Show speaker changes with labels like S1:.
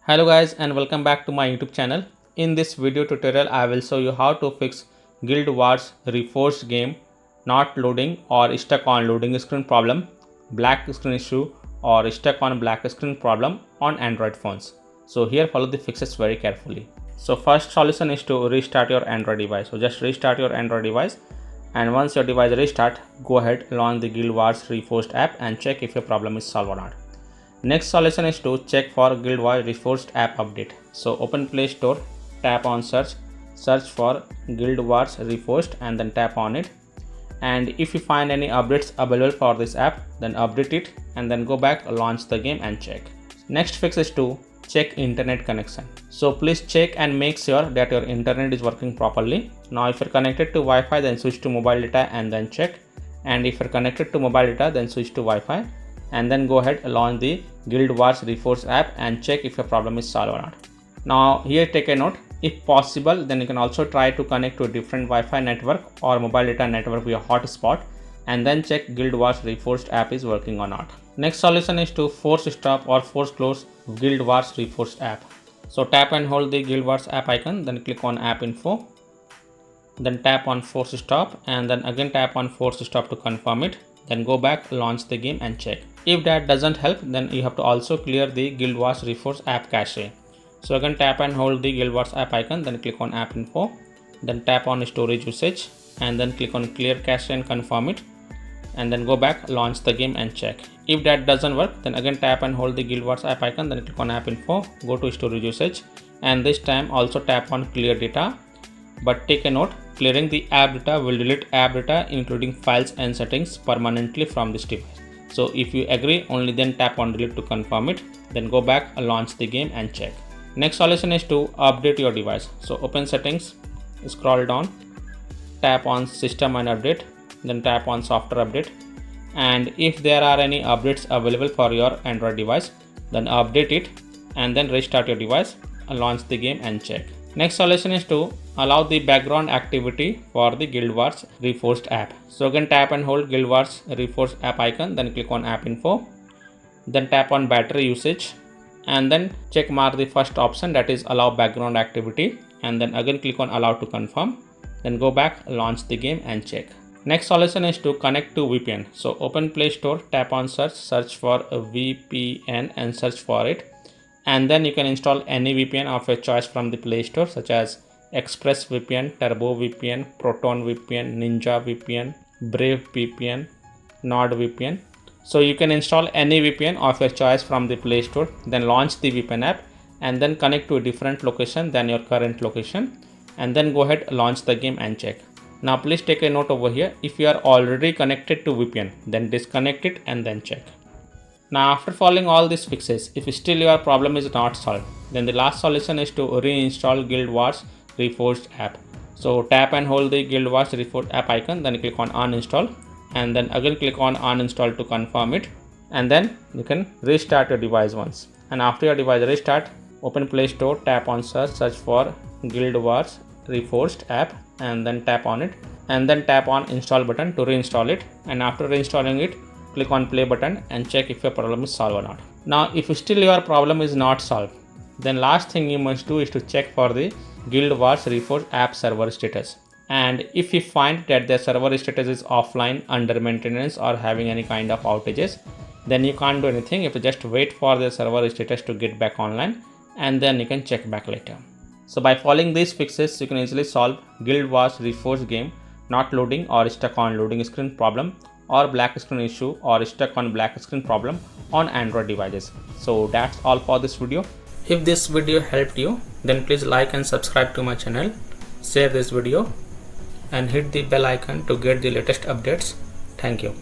S1: Hello guys and welcome back to my YouTube channel. In this video tutorial I will show you how to fix Guild Wars Reforged game not loading or stuck on loading screen problem, black screen issue or stuck on black screen problem on Android phones. So here follow the fixes very carefully. So first solution is to restart your Android device. So just restart your Android device, and once your device restart, go ahead launch the Guild Wars Reforged app and check if your problem is solved or not. Next solution is to check for Guild Wars Reforged app update. So open Play Store, tap on search for Guild Wars Reforged and then tap on it. And if you find any updates available for this app, then update it and then go back, launch the game and check. Next fix is to check internet connection. So please check and make sure that your internet is working properly. Now if you're connected to Wi-Fi, then switch to mobile data and then check. And if you're connected to mobile data, then switch to Wi-Fi and then go ahead launch the Guild Wars Reforged app and check if your problem is solved or not. Now here take a note, if possible then you can also try to connect to a different Wi-Fi network or mobile data network via hotspot and then check Guild Wars Reforged app is working or not. Next solution is to force stop or force close Guild Wars Reforged app. So tap and hold the Guild Wars app icon, then click on app info, then tap on force stop and then again tap on force stop to confirm it. Then go back, launch the game and check. If that doesn't help, then you have to also clear the Guild Wars Reforged app cache. So again tap and hold the Guild Wars app icon, then click on app info, then tap on storage usage and then click on clear cache and confirm it, and then go back, launch the game and check. If that doesn't work, then again tap and hold the Guild Wars app icon, then click on app info, go to storage usage and this time also tap on clear data. But take a note, clearing the app data will delete app data including files and settings permanently from this device. So if you agree, only then tap on delete to confirm it, then go back, launch the game and check. Next solution is to update your device. So open settings, scroll down, tap on system and update, then tap on software update, and if there are any updates available for your Android device, then update it and then restart your device, launch the game and check. Next solution is to allow the background activity for the Guild Wars Reforged app. So again tap and hold Guild Wars Reforged app icon, then click on app info, then tap on battery usage and then check mark the first option, that is allow background activity, and then again click on allow to confirm, then go back, launch the game and check. Next solution is to connect to VPN. So open Play Store, tap on search for a VPN and search for it, and then you can install any VPN of your choice from the Play Store such as Express VPN, Turbo VPN, Proton VPN, Ninja VPN, Brave VPN, NordVPN. So you can install any VPN of your choice from the Play Store, then launch the VPN app and then connect to a different location than your current location, and then go ahead, launch the game and check. Now please take a note over here, if you are already connected to VPN, then disconnect it and then check. Now after following all these fixes, if still your problem is not solved, then the last solution is to reinstall Guild Wars Reforged app. So tap and hold the Guild Wars Reforged app icon, then click on uninstall and then again click on uninstall to confirm it, and then you can restart your device once. And after your device restart, open Play Store, tap on search for Guild Wars Reforged app and then tap on it and then tap on install button to reinstall it, and after reinstalling it, click on play button and check if your problem is solved or not. Now if still your problem is not solved, then last thing you must do is to check for the Guild Wars Reforged app server status. And if you find that the server status is offline, under maintenance or having any kind of outages, then you can't do anything. If you just wait for the server status to get back online and then you can check back later. So by following these fixes, you can easily solve Guild Wars Reforged game not loading or stuck on loading screen problem or black screen issue or stuck on black screen problem on Android devices. So that's all for this video. If this video helped you, then please like and subscribe to my channel, share this video and hit the bell icon to get the latest updates. Thank you.